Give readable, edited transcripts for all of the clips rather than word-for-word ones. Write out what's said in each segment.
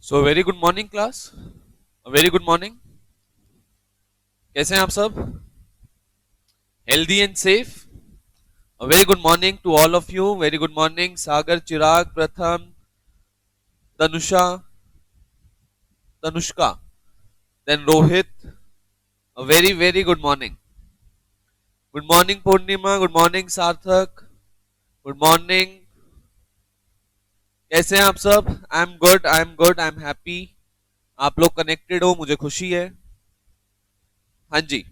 सो very good morning class. Very good morning. कैसे हैं आप सब? Healthy and safe. Very good morning to all of you. Very good morning Sagar, Chirag, Pratham, Tanusha, Tanushka, then Rohit. Very very good morning. Good morning Purnima, good morning Sarthak, good morning. कैसे हैं आप सब? I am good, I am good, I am happy. आप लोग connected हो, मुझे खुशी है। हाँ जी,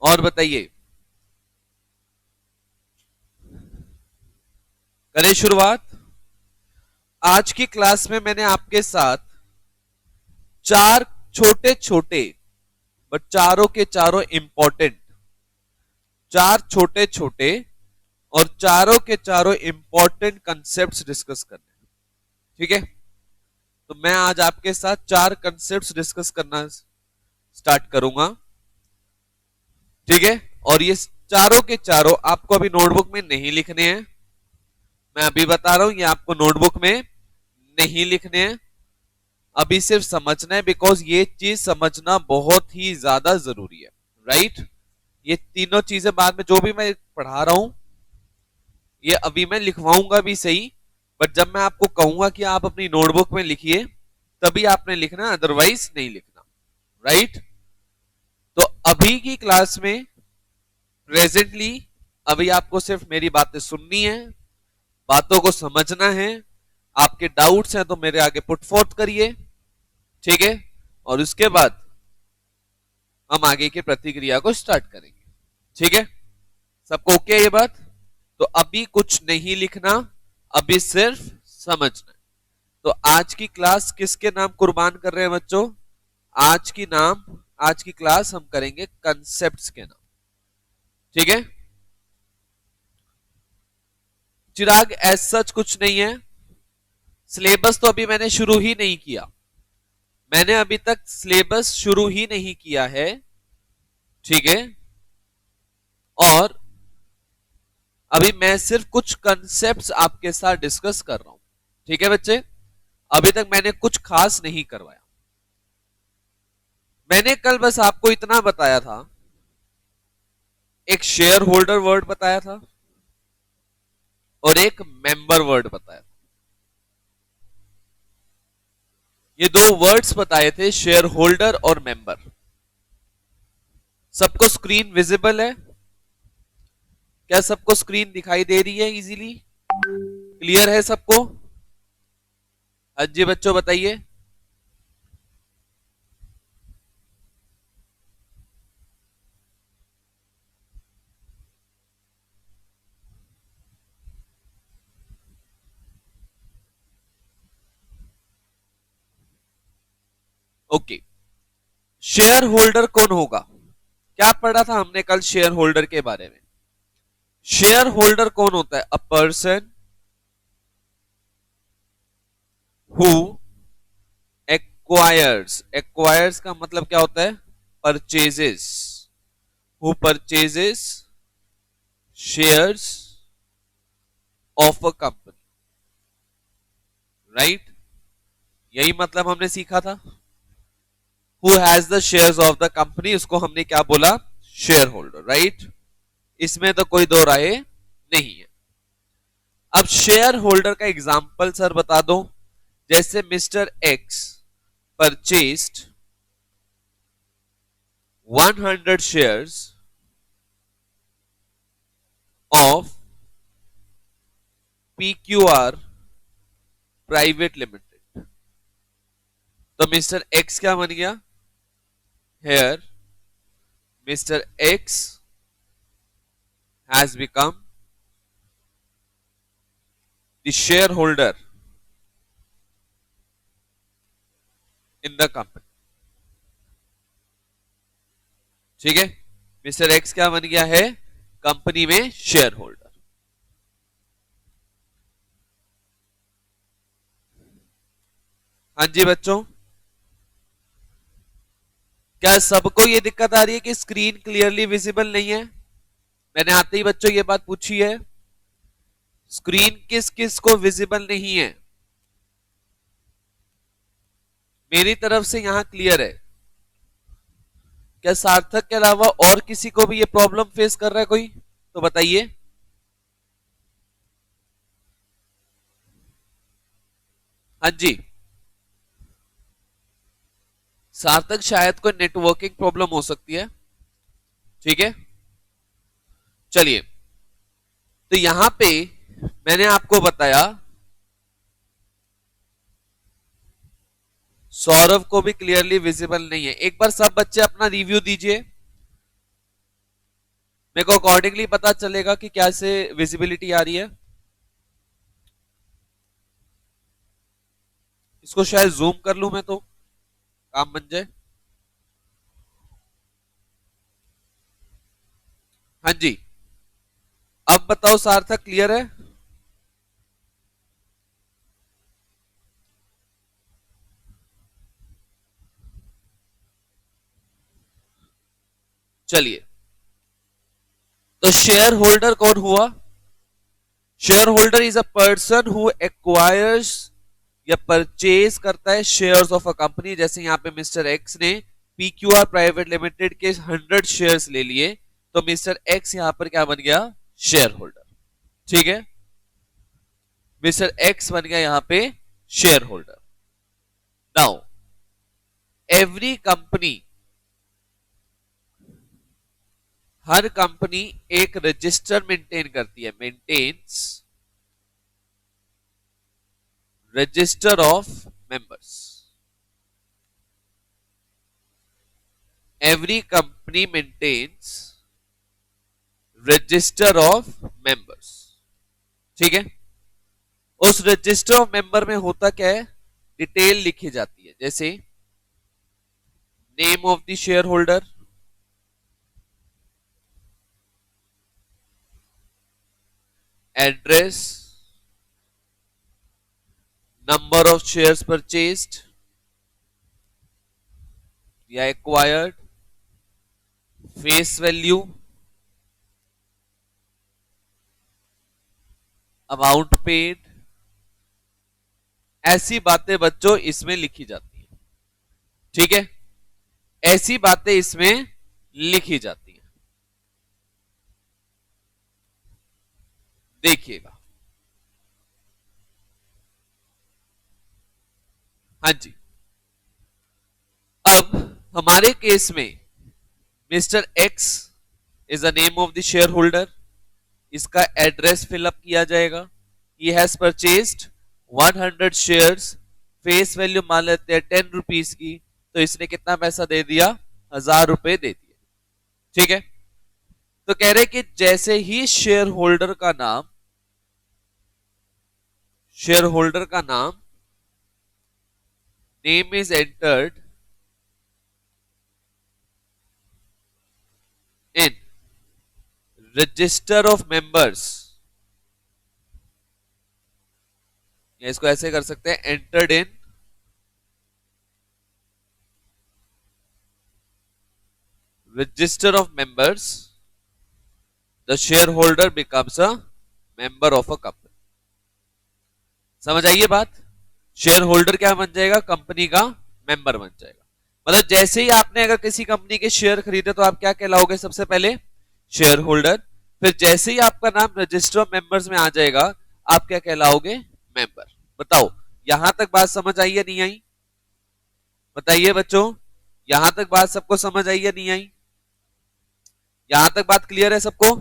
और बताइए, करें शुरुआत। आज की क्लास में मैंने आपके साथ चार छोटे छोटे बट चारों के चारों इंपॉर्टेंट, चार छोटे छोटे और चारों के चारों इंपॉर्टेंट कंसेप्ट्स डिस्कस करने। ठीक है, तो मैं आज आपके साथ चार कंसेप्ट्स डिस्कस करना स्टार्ट करूंगा। ठीक है, और ये चारों के चारों आपको अभी नोटबुक में नहीं लिखने हैं। मैं अभी बता रहा हूं, ये आपको नोटबुक में नहीं लिखने हैं, अभी सिर्फ समझना है, बिकॉज ये चीज समझना बहुत ही ज्यादा जरूरी है। राइट, ये तीनों चीजें बाद में जो भी मैं पढ़ा रहा हूं ये अभी मैं लिखवाऊंगा भी सही, बट जब मैं आपको कहूंगा कि आप अपनी नोटबुक में लिखिए तभी आपने लिखना, अदरवाइज नहीं लिखना। राइट, तो अभी की क्लास में प्रेजेंटली अभी आपको सिर्फ मेरी बातें सुननी है, बातों को समझना है। आपके डाउट्स हैं तो मेरे आगे पुट फोर्थ करिए। ठीक है, और उसके बाद हम आगे की प्रतिक्रिया को स्टार्ट करेंगे। ठीक है, सबको ओके है ये बात? तो अभी कुछ नहीं लिखना, अभी सिर्फ समझना है। तो आज की क्लास किसके नाम कुर्बान कर रहे हैं बच्चों? आज की क्लास हम करेंगे कंसेप्ट्स के नाम। ठीक है, चिराग एज सच कुछ नहीं है। सिलेबस तो अभी मैंने शुरू ही नहीं किया, मैंने अभी तक सिलेबस शुरू ही नहीं किया है। ठीक है, और अभी मैं सिर्फ कुछ कंसेप्ट्स आपके साथ डिस्कस कर रहा हूं। ठीक है बच्चे, अभी तक मैंने कुछ खास नहीं करवाया। मैंने कल बस आपको इतना बताया था, एक शेयर होल्डर वर्ड बताया था और एक मेंबर वर्ड बताया था। ये दो वर्ड्स बताए थे, शेयर होल्डर और मेंबर। सबको स्क्रीन विजिबल है? क्या सबको स्क्रीन दिखाई दे रही है इजीली? क्लियर है सबको? हाँ जी बच्चों बताइए। ओके, शेयर होल्डर कौन होगा? क्या पढ़ा था हमने कल शेयर होल्डर के बारे में? शेयर होल्डर कौन होता है? A person who acquires, acquires का मतलब क्या होता है? Purchases, who purchases shares of a company. Right, यही मतलब हमने सीखा था। Who has the shares of the company, उसको हमने क्या बोला? Share holder. राइट, इसमें तो कोई दो राय नहीं है। अब शेयर होल्डर का एग्जाम्पल सर बता दो। जैसे mister X purchased 100 shares of PQR private limited, तो मिस्टर एक्स क्या बन गया? Here mister X has become the share holder in the company. ठीक है, मिस्टर एक्स क्या बन गया है? कंपनी में शेयर होल्डर। हाँ जी बच्चों, क्या सबको ये दिक्कत आ रही है कि स्क्रीन क्लियरली विजिबल नहीं है? मैंने आते ही बच्चों ये बात पूछी है, स्क्रीन किस किस को विजिबल नहीं है? मेरी तरफ से यहां क्लियर है? क्या सार्थक के अलावा और किसी को भी ये प्रॉब्लम फेस कर रहा है कोई? तो बताइए। हाँ जी, सार्थक शायद कोई नेटवर्किंग प्रॉब्लम हो सकती है। ठीक है, चलिए। तो यहां पे मैंने आपको बताया सौरभ को भी क्लियरली विजिबल नहीं है। एक बार सब बच्चे अपना रिव्यू दीजिए, मेरे को अकॉर्डिंगली पता चलेगा कि कैसे विजिबिलिटी आ रही है। इसको शायद जूम कर लूं मैं तो काम बन जाए। हाँ जी, अब बताओ सार्थक क्लियर है? चलिए, तो शेयर होल्डर कौन हुआ? Share holder is a person who acquires या परचेज करता है शेयर्स ऑफ अ कंपनी। जैसे यहां पे मिस्टर एक्स ने पीक्यूआर प्राइवेट लिमिटेड के 100 शेयर्स ले लिए, तो मिस्टर एक्स यहां पर क्या बन गया? Shareholder. ठीक है, मिस्टर एक्स बन गया यहां पे shareholder. Now every company, हर कंपनी एक रजिस्टर मेंटेन करती है, maintains register of members. Every company maintains register of members. ठीक है, उस रजिस्टर ऑफ मेंबर में होता क्या है? डिटेल लिखी जाती है, जैसे name of the share holder, address, number of shares purchased या acquired, face value, amount paid, ऐसी बातें बच्चों इसमें लिखी जाती है। ठीक है, ऐसी बातें इसमें लिखी जाती हैं। देखिएगा। हाँ जी, अब हमारे केस में mister x is the name of the share holder, इसका एड्रेस फिलअप किया जाएगा। He has purchased 100 shares, face value मान लेते हैं 10 रुपीज की, तो इसने कितना पैसा दे दिया? 1000 रुपए दे दिए। ठीक है, तो कह रहे कि जैसे ही शेयर होल्डर का नाम name is entered in register of members, या इसको ऐसे कर सकते हैं, entered in register of members, the share holder becomes a member of a company. समझ आइए बात? शेयर होल्डर क्या बन जाएगा? कंपनी का मेंबर बन जाएगा। मतलब जैसे ही आपने अगर किसी कंपनी के शेयर खरीदे तो आप क्या कहलाओगे? सबसे पहले शेयर होल्डर। फिर जैसे ही आपका नाम रजिस्टर ऑफ मेंबर्स में आ जाएगा, आप क्या कहलाओगे? मेंबर। बताओ, यहां तक बात समझ आई या नहीं आई? बताइए बच्चों, यहां तक बात सबको समझ आई या नहीं आई? यहां तक बात क्लियर है सबको?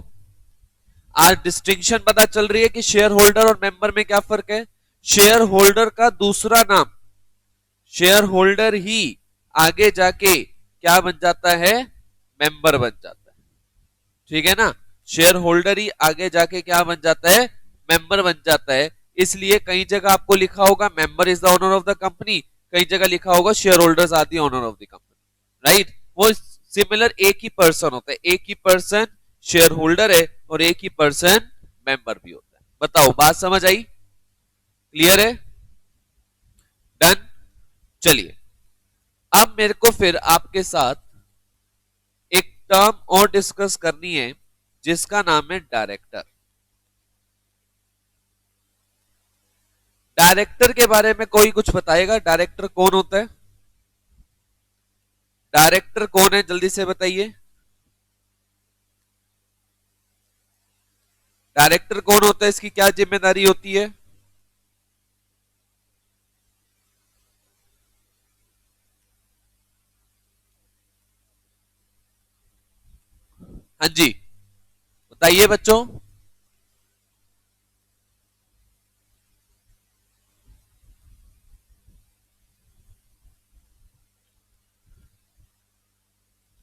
आज डिस्टिंक्शन पता चल रही है कि शेयर होल्डर और मेंबर में क्या फर्क है? शेयर होल्डर का दूसरा नाम, शेयर होल्डर ही आगे जाके क्या बन जाता है? मेंबर बन जाता है। ठीक है ना, शेयर होल्डर ही आगे जाके क्या बन जाता है? मेंबर बन जाता है। इसलिए कई जगह आपको लिखा होगा member is the owner of the company, कई जगह लिखा होगा share holders are the owner of the company. Right, वो सिमिलर एक ही पर्सन होता है, एक ही पर्सन शेयर होल्डर है और एक ही पर्सन मेंबर भी होता है। बताओ, बात समझ आई? क्लियर है? डन। चलिए, अब मेरे को फिर आपके साथ एक टर्म और डिस्कस करनी है जिसका नाम है डायरेक्टर। डायरेक्टर के बारे में कोई कुछ बताएगा? डायरेक्टर कौन होता है? डायरेक्टर कौन है जल्दी से बताइए। डायरेक्टर कौन होता है, इसकी क्या जिम्मेदारी होती है? हाँ जी, बताइए बच्चों।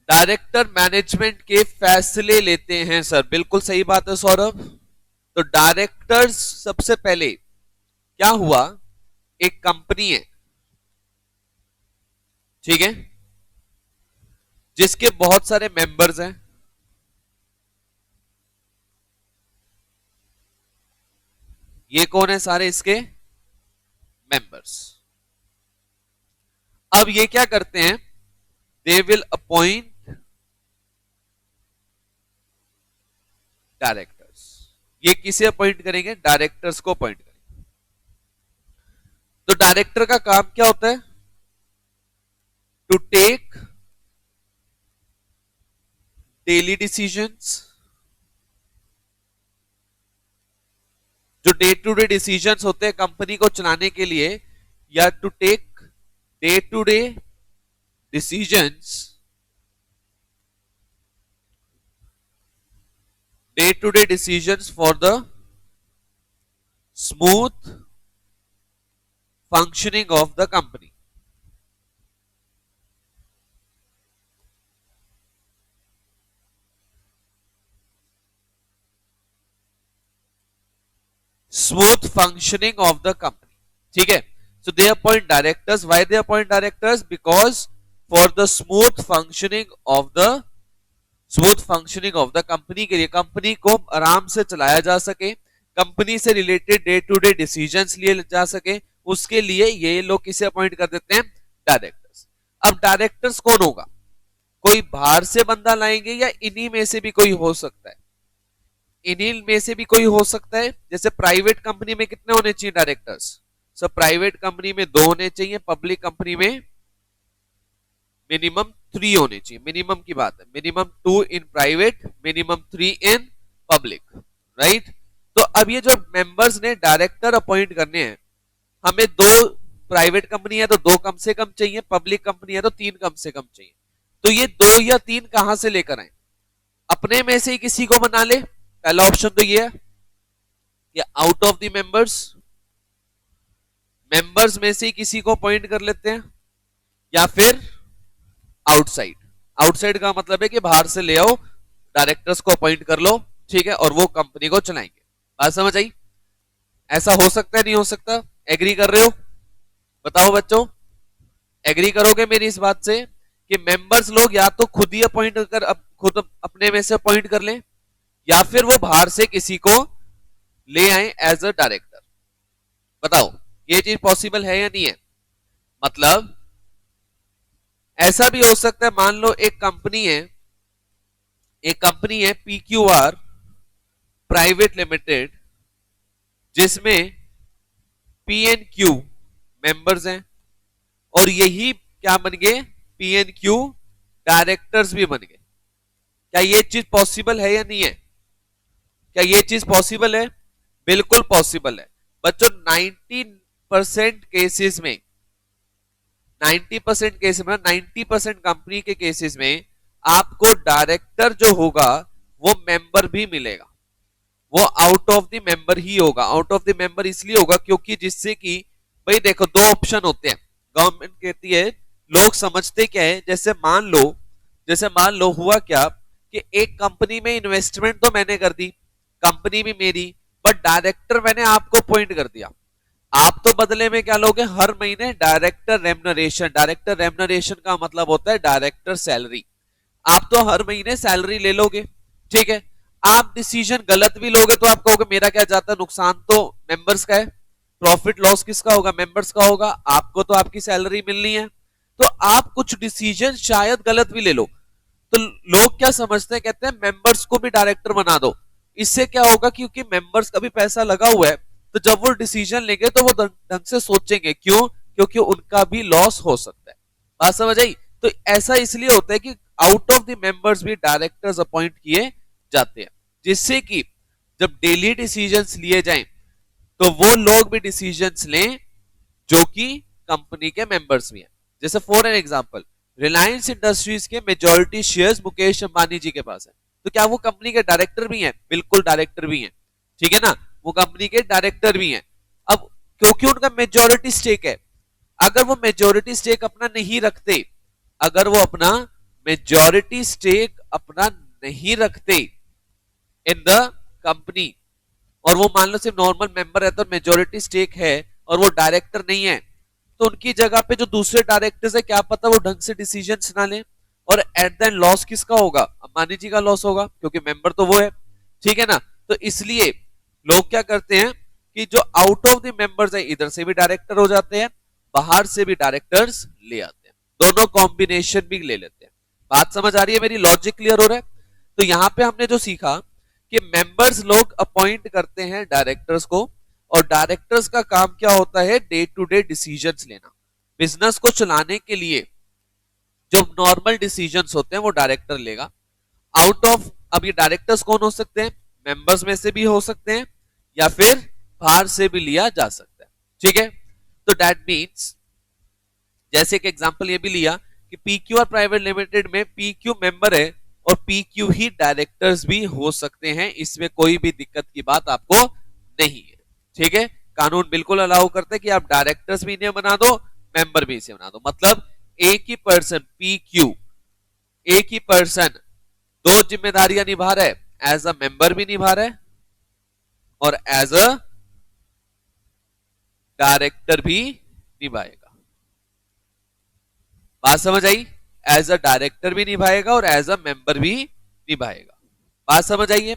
डायरेक्टर मैनेजमेंट के फैसले लेते हैं सर, बिल्कुल सही बात है सौरभ। तो डायरेक्टर्स सबसे पहले क्या हुआ, एक कंपनी है, ठीक है, जिसके बहुत सारे मेंबर्स हैं। ये कौन है, सारे इसके मेंबर्स। अब ये क्या करते हैं, दे विल अपॉइंट डायरेक्टर्स। ये किसे अपॉइंट करेंगे, डायरेक्टर्स को अपॉइंट करेंगे। तो डायरेक्टर का काम क्या होता है, टू टेक डेली डिसीजंस, जो डे टू डे डिसीजंस होते हैं कंपनी को चलाने के लिए, या to take day to day decisions, day to day decisions for the smooth functioning of the company. Smooth functioning of the company, ठीक है। So they appoint directors, why they appoint directors, because for the smooth functioning of the company के लिए, company को आराम से चलाया जा सके, कंपनी से related day to day decisions लिए जा सके, उसके लिए ये लोग किसे अपॉइंट कर देते हैं, डायरेक्टर्स। अब डायरेक्टर्स कौन होगा, कोई बाहर से बंदा लाएंगे या इन्हीं में से भी कोई हो सकता है, इन्हीं में से भी कोई हो सकता है। जैसे प्राइवेट कंपनी में कितने होने चाहिए डायरेक्टर्स, सब प्राइवेट कंपनी में 2 होने चाहिए, पब्लिक कंपनी में मिनिमम 3 होने चाहिए, मिनिमम की बात है, minimum 2 in private, minimum 3 in public, right. तो अब ये जो मेंबर्स ने डायरेक्टर अपॉइंट करने हैं, हमें 2 प्राइवेट कंपनी है तो 2 कम से कम चाहिए, पब्लिक कंपनी है तो 3 कम से कम चाहिए। तो ये 2 या 3 कहां से लेकर आए, अपने में से ही किसी को बना ले, पहला ऑप्शन तो ये है, या out of the members, members में से ही किसी को अपॉइंट कर लेते हैं, या फिर आउटसाइड। आउटसाइड का मतलब है कि बाहर से ले आओ, डायरेक्टर्स को अपॉइंट कर लो, ठीक है, और वो कंपनी को चलाएंगे। बात समझ आई? ऐसा हो सकता है, नहीं हो सकता? एग्री कर रहे हो? बताओ बच्चों, एग्री करोगे मेरी इस बात से कि मेंबर्स लोग या तो खुद ही अपॉइंट कर, खुद अपने में से अपॉइंट कर लें, या फिर वो बाहर से किसी को ले आए एज अ डायरेक्टर। बताओ ये चीज पॉसिबल है या नहीं है? मतलब ऐसा भी हो सकता है, मान लो एक कंपनी है, PQR प्राइवेट लिमिटेड, जिसमें PNQ मेंबर्स हैं, और यही क्या बन गए, PNQ डायरेक्टर्स भी बन गए। क्या ये चीज पॉसिबल है या नहीं है? क्या ये चीज पॉसिबल है? बिल्कुल पॉसिबल है बच्चों। 90% केसेस में, 90% केस में, 90% कंपनी के केसेस में आपको डायरेक्टर जो होगा वो मेंबर भी मिलेगा, वो आउट ऑफ द मेंबर ही होगा। आउट ऑफ द मेंबर इसलिए होगा क्योंकि जिससे कि भाई देखो 2 ऑप्शन होते हैं, गवर्नमेंट कहती है, लोग समझते क्या है, जैसे मान लो हुआ क्या कि एक कंपनी में इन्वेस्टमेंट तो मैंने कर दी, कंपनी भी मेरी, बट डायरेक्टर मैंने आपको अपॉइंट कर दिया, आप तो बदले में क्या लोगे, हर महीने डायरेक्टर रेम्युनरेशन। डायरेक्टर रेम्युनरेशन का मतलब होता है डायरेक्टर सैलरी, आप तो हर महीने सैलरी ले लोगे, ठीक है। आप डिसीजन गलत भी लोगे तो आप कहोगे मेरा क्या जाता, नुकसान तो मेंबर्स का है, प्रॉफिट लॉस किसका होगा, मेंबर्स का होगा, आपको तो आपकी सैलरी मिलनी है। तो आप कुछ डिसीजन शायद गलत भी ले लो, तो लोग क्या समझते हैं, कहते हैं मेंबर्स को भी डायरेक्टर बना दो। इससे क्या होगा, क्योंकि मेंबर्स का भी पैसा लगा हुआ है, तो जब वो डिसीजन लेंगे तो वो ढंग से सोचेंगे, क्यों, क्योंकि उनका भी लॉस हो सकता है। बात समझ आई? तो ऐसा इसलिए होता है कि आउट ऑफ द मेंबर्स भी डायरेक्टर्स अपॉइंट किए जाते हैं, जिससे कि जब डेली डिसीजंस लिए जाएं तो वो लोग भी डिसीजंस लें जो कि कंपनी के मेंबर्स भी हैं। जैसे for an example, Reliance industries के मेजॉरिटी शेयर्स मुकेश अंबानी जी के पास है, तो क्या वो कंपनी के डायरेक्टर भी हैं? बिल्कुल डायरेक्टर भी हैं, ठीक है ना, वो कंपनी के डायरेक्टर भी हैं। अब क्योंकि उनका मेजॉरिटी स्टेक है, अगर वो मेजॉरिटी स्टेक अपना नहीं रखते, अगर वो अपना मेजॉरिटी स्टेक अपना नहीं रखते इन द कंपनी, और वो मान लो सिर्फ नॉर्मल मेंबर है तो मेजॉरिटी स्टेक है और वो डायरेक्टर नहीं है, तो उनकी जगह पे जो दूसरे डायरेक्टर्स है क्या पता वो ढंग से डिसीजंस ना ले, और एट द एंड लॉस किसका होगा? अंबानी जी का लॉस होगा, क्योंकि मेंबर तो वो है, ठीक है ना। तो इसलिए लोग क्या करते हैं कि जो आउट ऑफ द मेंबर्स है इधर से भी डायरेक्टर हो जाते हैं, बाहर से भी डायरेक्टर्स ले आते हैं, दोनों कॉम्बिनेशन भी ले लेते हैं। बात समझ आ रही है मेरी? लॉजिक क्लियर हो रहा है? तो यहां पे हमने जो सीखा कि मेंबर्स लोग अपॉइंट करते हैं डायरेक्टर्स को, और डायरेक्टर्स का काम क्या होता है? डे टू डे डिसीजंस लेना। बिजनेस को चलाने के लिए जो नॉर्मल डिसीजंस होते हैं वो डायरेक्टर लेगा। आउट ऑफ, अब ये डायरेक्टर्स कौन हो सकते हैं? मेंबर्स में से भी हो सकते हैं या फिर बाहर से भी लिया जा सकता है, ठीक है। तो दैट मीन्स, जैसे एक एग्जांपल ये भी लिया कि पीक्यूआर प्राइवेट लिमिटेड में पीक्यू मेंबर है और पीक्यू ही डायरेक्टर्स भी हो सकते हैं, इसमें कोई भी दिक्कत की बात आपको नहीं है, ठीक है। कानून बिल्कुल अलाउ करते हैं कि आप डायरेक्टर्स भी इन्हें बना दो, मेंबर भी इसे बना दो। मतलब एक ही पर्सन पीक्यू, एक ही पर्सन दो जिम्मेदारियां निभा रहा है, एज अ मेंबर भी निभा रहा है और एज अ डायरेक्टर भी निभाएगा। बात समझ आई? एज अ डायरेक्टर भी निभाएगा और एज अ मेंबर भी निभाएगा। बात समझ आई है?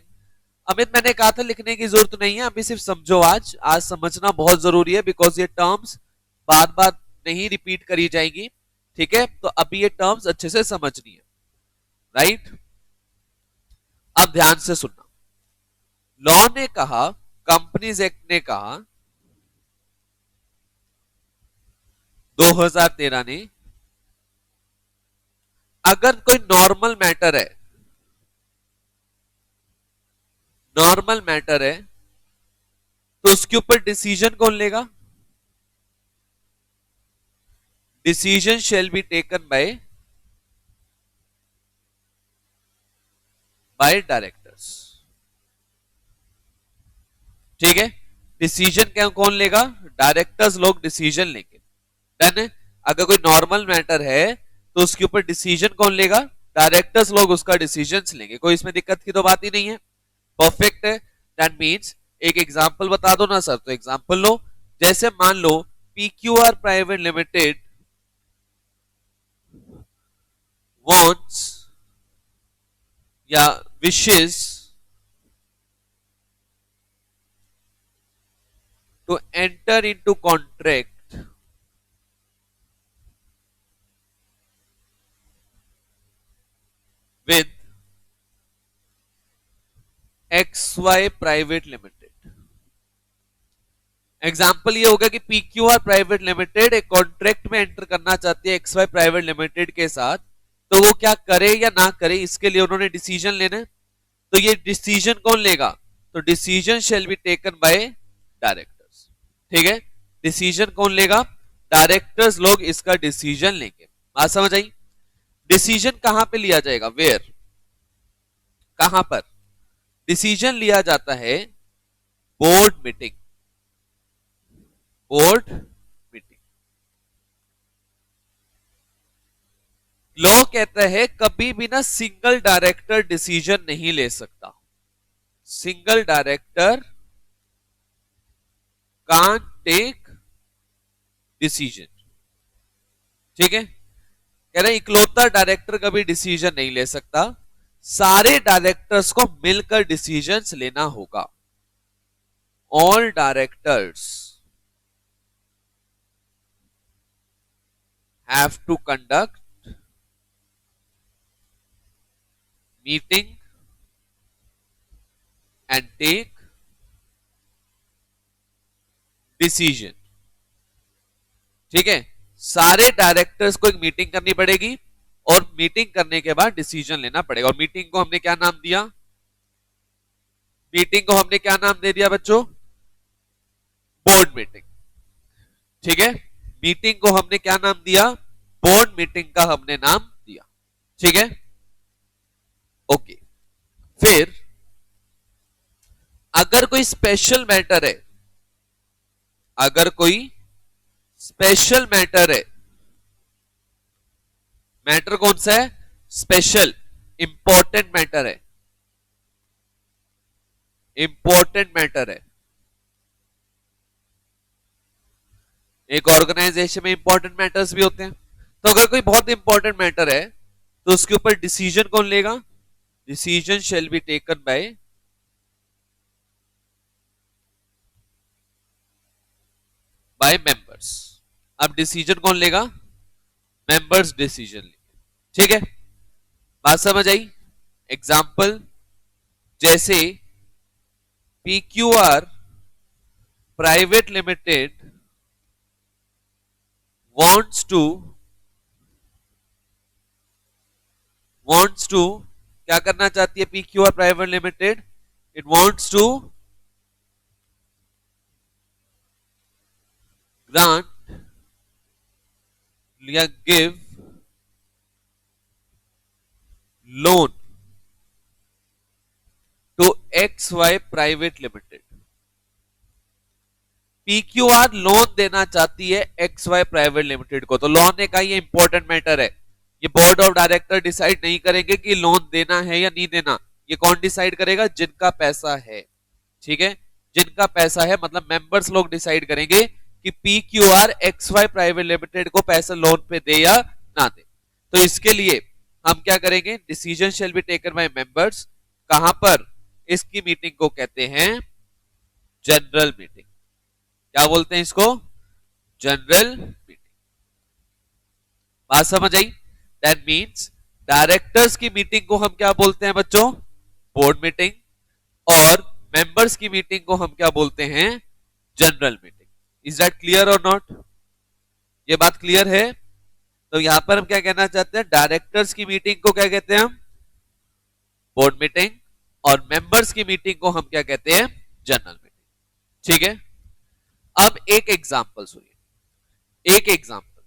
अमित मैंने कहा था लिखने की जरूरत नहीं है, अभी सिर्फ समझो। आज आज समझना बहुत जरूरी है, बिकॉज ये टर्म्स बार बार नहीं रिपीट करी जाएंगी, ठीक है। तो अभी ये टर्म्स अच्छे से समझनी है, राइट। अब ध्यान से सुनना। लॉ ने कहा, कंपनीज एक्ट ने कहा 2013 ने, अगर कोई नॉर्मल मैटर है, नॉर्मल मैटर है, तो उसके ऊपर डिसीजन कौन लेगा? Decision shall be taken bye directors, ठीक है। डिसीजन क्या कौन लेगा? डायरेक्टर्स लोग डिसीजन लेंगे, डन है। अगर कोई नॉर्मल मैटर है तो उसके ऊपर डिसीजन कौन लेगा? डायरेक्टर्स लोग उसका डिसीजन लेंगे, कोई इसमें दिक्कत की तो बात ही नहीं है, परफेक्ट है। दैट मीन्स एक एग्जांपल बता दो ना सर, तो एग्जांपल लो। जैसे मान लो पीक्यूआर प्राइवेट लिमिटेड wants या wishes to enter into contract with XY private limited. Example ये होगा कि पीक्यूआर प्राइवेट लिमिटेड एक कॉन्ट्रैक्ट में एंटर करना चाहती है एक्सवाई प्राइवेट लिमिटेड के साथ, तो वो क्या करे या ना करे इसके लिए उन्होंने डिसीजन लेना है। तो ये डिसीजन कौन लेगा? तो decision shall be taken bye directors, ठीक है। डिसीजन कौन लेगा? डायरेक्टर्स लोग इसका डिसीजन लेंगे। बात समझ आई? डिसीजन कहां पे लिया जाएगा? वेयर, कहां पर डिसीजन लिया जाता है? Board meeting, board meeting. Law कहता है कभी भी ना सिंगल डायरेक्टर डिसीजन नहीं ले सकता, single director can't take decision, ठीक है। कह रहे इकलौता डायरेक्टर कभी डिसीजन नहीं ले सकता, सारे डायरेक्टर्स को मिलकर डिसीजंस लेना होगा। All directors have to conduct meeting and take decision, ठीक है। सारे डायरेक्टर्स को एक मीटिंग करनी पड़ेगी और मीटिंग करने के बाद डिसीजन लेना पड़ेगा। और मीटिंग को हमने क्या नाम दिया? मीटिंग को हमने क्या नाम दे दिया बच्चों? Board meeting. ठीक है, मीटिंग को हमने क्या नाम दिया? बोर्ड मीटिंग का हमने नाम दिया। ठीक है, ओके। फिर अगर कोई स्पेशल मैटर है, अगर कोई स्पेशल मैटर है, मैटर कौन सा है? स्पेशल, इंपॉर्टेंट मैटर है, इंपॉर्टेंट मैटर है। एक ऑर्गेनाइजेशन में इंपॉर्टेंट मैटर्स भी होते हैं। तो अगर कोई बहुत इंपॉर्टेंट मैटर है तो उसके ऊपर डिसीजन कौन लेगा? Decision shall be taken by members. अब डिसीजन कौन लेगा? मेंबर्स डिसीजन लेंगे। ठीक है, बात समझ आई? एग्जाम्पल, जैसे PQR private limited wants to क्या करना चाहती है? PQR private limited, it wants to grant या give loan to XY private limited. PQR loan देना चाहती है XY प्राइवेट लिमिटेड को। तो लोन एक ये इंपॉर्टेंट मैटर है, ये बोर्ड ऑफ डायरेक्टर डिसाइड नहीं करेंगे कि लोन देना है या नहीं देना। ये कौन डिसाइड करेगा? जिनका पैसा है। ठीक है, जिनका पैसा है, मतलब मेंबर्स लोग डिसाइड करेंगे कि PQR XY प्राइवेट लिमिटेड को पैसा लोन पे दे या ना दे। तो इसके लिए हम क्या करेंगे? Decision shall be taken by members. कहां पर? इसकी मीटिंग को कहते हैं जनरल मीटिंग। क्या बोलते हैं इसको? General meeting. बात समझ आई? दैट मीन्स डायरेक्टर्स की मीटिंग को हम क्या बोलते हैं बच्चों? Board meeting. और मेंबर्स की मीटिंग को हम क्या बोलते हैं? General meeting. Is that clear और नॉट? ये बात क्लियर है? तो यहां पर हम क्या कहना चाहते हैं? डायरेक्टर्स की मीटिंग को क्या कहते हैं हम? Board meeting. और मेंबर्स की मीटिंग को हम क्या कहते हैं? General meeting. ठीक है, अब एक एग्जांपल सुनिए। एक एग्जांपल,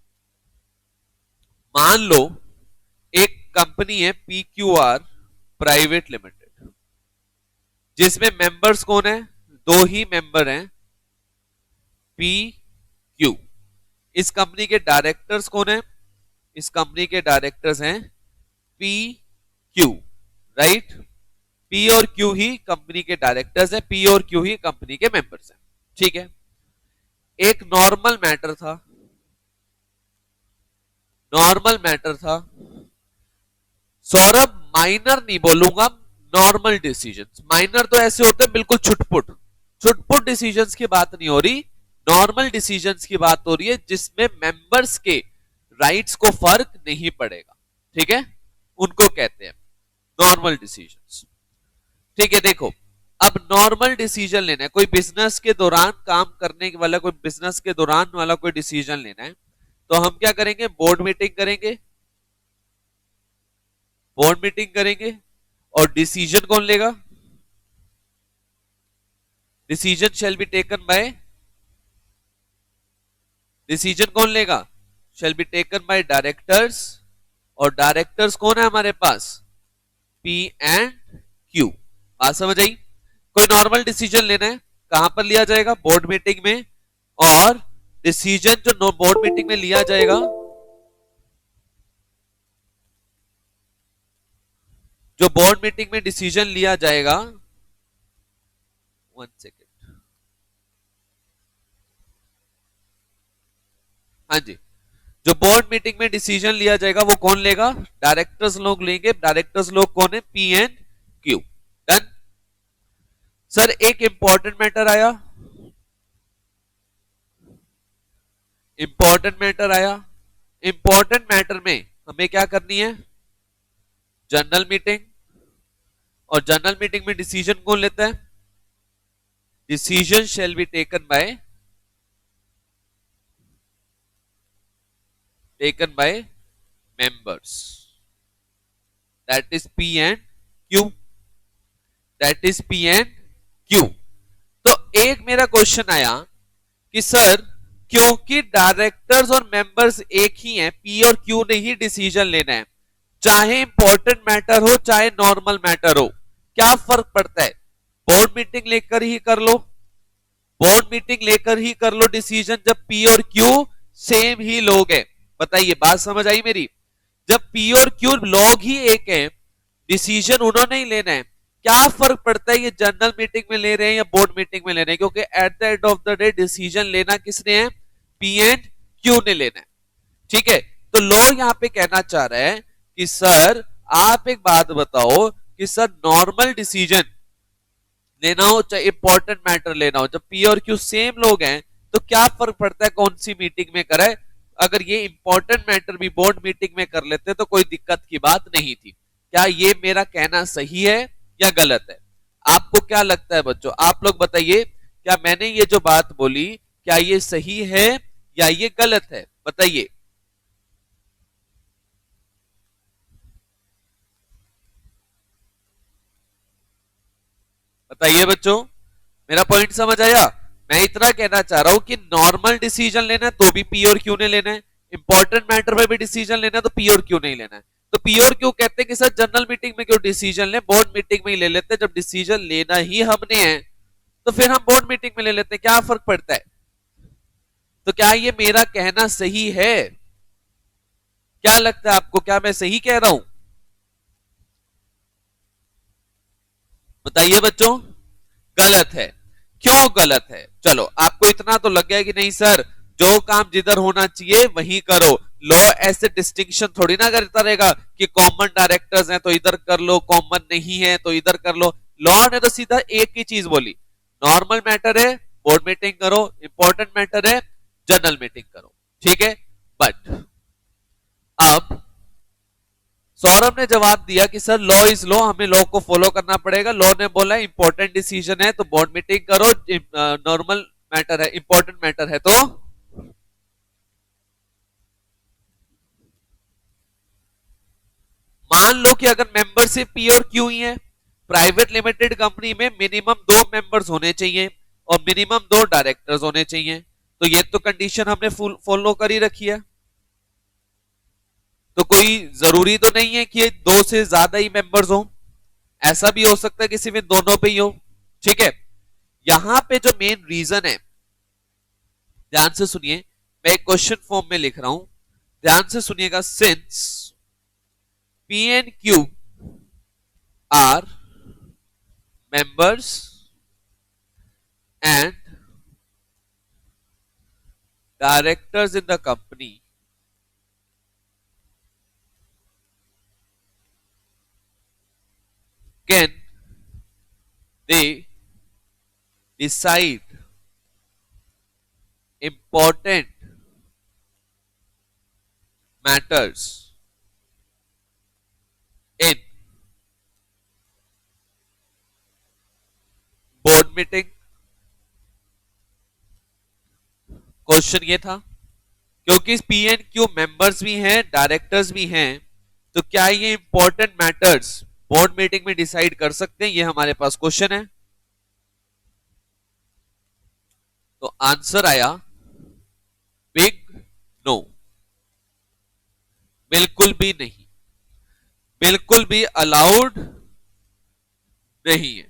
मान लो एक कंपनी है PQR प्राइवेट लिमिटेड, जिसमें मेंबर्स कौन है? दो ही मेंबर हैं, PQ। इस कंपनी के डायरेक्टर्स कौन है? इस कंपनी के डायरेक्टर्स हैं PQ, राइट? P और Q ही कंपनी के डायरेक्टर्स हैं, P और Q ही कंपनी के मेंबर्स हैं। ठीक है, एक नॉर्मल मैटर था, नॉर्मल मैटर था। सौरभ, माइनर नहीं बोलूंगा, नॉर्मल डिसीजंस। माइनर तो ऐसे होते हैं बिल्कुल छुटपुट, छुटपुट डिसीजंस की बात नहीं हो रही, नॉर्मल डिसीजंस की बात हो रही है, जिसमें मेंबर्स के राइट्स को फर्क नहीं पड़ेगा। ठीक है, उनको कहते हैं नॉर्मल डिसीजंस। ठीक है, देखो, अब नॉर्मल डिसीजन लेना है, कोई बिजनेस के दौरान काम करने वाला, कोई बिजनेस के दौरान वाला कोई डिसीजन लेना है, तो हम क्या करेंगे? बोर्ड मीटिंग करेंगे, बोर्ड मीटिंग करेंगे। और डिसीजन कौन लेगा? Decision shall be taken bye, decision कौन लेगा? शैल बी टेकन बाय डायरेक्टर्स। और डायरेक्टर्स कौन है हमारे पास? P and Q। बात समझ आई? कोई नॉर्मल डिसीजन लेना है, कहां पर लिया जाएगा? बोर्ड मीटिंग में। और डिसीजन जो बोर्ड मीटिंग में लिया जाएगा, जो बोर्ड मीटिंग में डिसीजन लिया जाएगा, 1 सेकेंड, हाँ जी, जो बोर्ड मीटिंग में डिसीजन लिया जाएगा वो कौन लेगा? डायरेक्टर्स लोग लेंगे। डायरेक्टर्स लोग कौन है? P and Q। Done. Sir एक इंपॉर्टेंट मैटर आया, इंपॉर्टेंट मैटर आया, इंपॉर्टेंट मैटर में हमें क्या करनी है? General meeting. और जनरल मीटिंग में डिसीजन कौन लेता है? Decision shall be taken by members. That is P and Q, that is P and Q. तो एक मेरा क्वेश्चन आया कि सर क्योंकि डायरेक्टर्स और मेंबर्स एक ही हैं, पी और क्यू ने ही डिसीजन लेना है, चाहे इंपॉर्टेंट मैटर हो चाहे नॉर्मल मैटर हो, क्या फर्क पड़ता है? बोर्ड मीटिंग लेकर ही कर लो, बोर्ड मीटिंग लेकर ही कर लो डिसीजन, जब पी और क्यू सेम ही लोग हैं। बताइए बात समझ आई मेरी? जब पी और क्यू लोग ही एक हैं, डिसीजन उन्होंने ही लेना है, क्या फर्क पड़ता है ये जनरल मीटिंग में ले रहे हैं या बोर्ड मीटिंग में ले रहे हैं? क्योंकि at the end of the day decision लेना किसने है? पी एंड क्यू ने लेना है। ठीक है, तो लॉ यहां पे कहना चाह रहा है कि सर आप एक बात बताओ कि सर नॉर्मल डिसीजन लेना हो चाहे इंपॉर्टेंट मैटर लेना हो, जब पी और क्यू सेम लोग हैं तो क्या फर्क पड़ता है कौन सी मीटिंग में कराए? अगर ये इंपॉर्टेंट मैटर भी बोर्ड मीटिंग में कर लेते तो कोई दिक्कत की बात नहीं थी। क्या ये मेरा कहना सही है या गलत है? आपको क्या लगता है बच्चों? आप लोग बताइए, क्या मैंने ये जो बात बोली क्या ये सही है या ये गलत है? बताइए। बताइए बच्चों, मेरा पॉइंट समझ आया? मैं इतना कहना चाह रहा हूं कि नॉर्मल डिसीजन लेना है तो भी पी और क्यू ने लेना है, इंपॉर्टेंट मैटर में भी डिसीजन लेना है तो पी और क्यू ने ही लेना है। तो पी और क्यू कहते हैं कि सर जनरल मीटिंग में क्यों डिसीजन ले, बोर्ड मीटिंग में ही ले लेते हैं, जब डिसीजन लेना ही हमने है तो फिर हम बोर्ड मीटिंग में ले लेते हैं, क्या फर्क पड़ता है? तो क्या ये मेरा कहना सही है? क्या लगता है आपको, क्या मैं सही कह रहा हूं? बताइए बच्चों। गलत है। क्यों गलत है? चलो आपको इतना तो लग गया कि नहीं सर जो काम जिधर होना चाहिए वहीं करो, लॉ ऐसे डिस्टिंक्शन थोड़ी ना करता रहेगा कि कॉमन डायरेक्टर्स हैं तो इधर कर लो, कॉमन नहीं है तो इधर कर लो। लॉ ने तो सीधा एक ही चीज बोली, नॉर्मल मैटर है बोर्ड मीटिंग करो, इंपॉर्टेंट मैटर है जनरल मीटिंग करो। ठीक है, बट अब सौरभ ने जवाब दिया कि सर लॉ इज लॉ, हमें लॉ को फॉलो करना पड़ेगा। लॉ ने बोला इंपॉर्टेंट डिसीजन है तो बोर्ड मीटिंग करो, नॉर्मल मैटर है, इंपॉर्टेंट मैटर है तो मान लो कि अगर मेंबरशिप पी और क्यू ही है, प्राइवेट लिमिटेड कंपनी में मिनिमम 2 मेंबर्स होने चाहिए और मिनिमम 2 डायरेक्टर्स होने चाहिए, तो ये तो कंडीशन हमने फॉलो कर ही रखी है। तो कोई जरूरी तो नहीं है कि 2 से ज्यादा ही मेंबर्स हो, ऐसा भी हो सकता है किसी में दोनों पे ही हो। ठीक है, यहां पे जो मेन रीजन है, ध्यान से सुनिए, मैं एक क्वेश्चन फॉर्म में लिख रहा हूं, ध्यान से सुनिएगा। Since P and Q R members and directors in the company, can they decide important matters in board meeting? Question ये था, क्योंकि पी एंड क्यू मेंबर्स भी हैं डायरेक्टर्स भी हैं, तो क्या ये इंपॉर्टेंट मैटर्स बोर्ड मीटिंग में डिसाइड कर सकते हैं? ये हमारे पास क्वेश्चन है। तो आंसर आया बिग नो, बिल्कुल भी नहीं, बिल्कुल भी अलाउड नहीं है।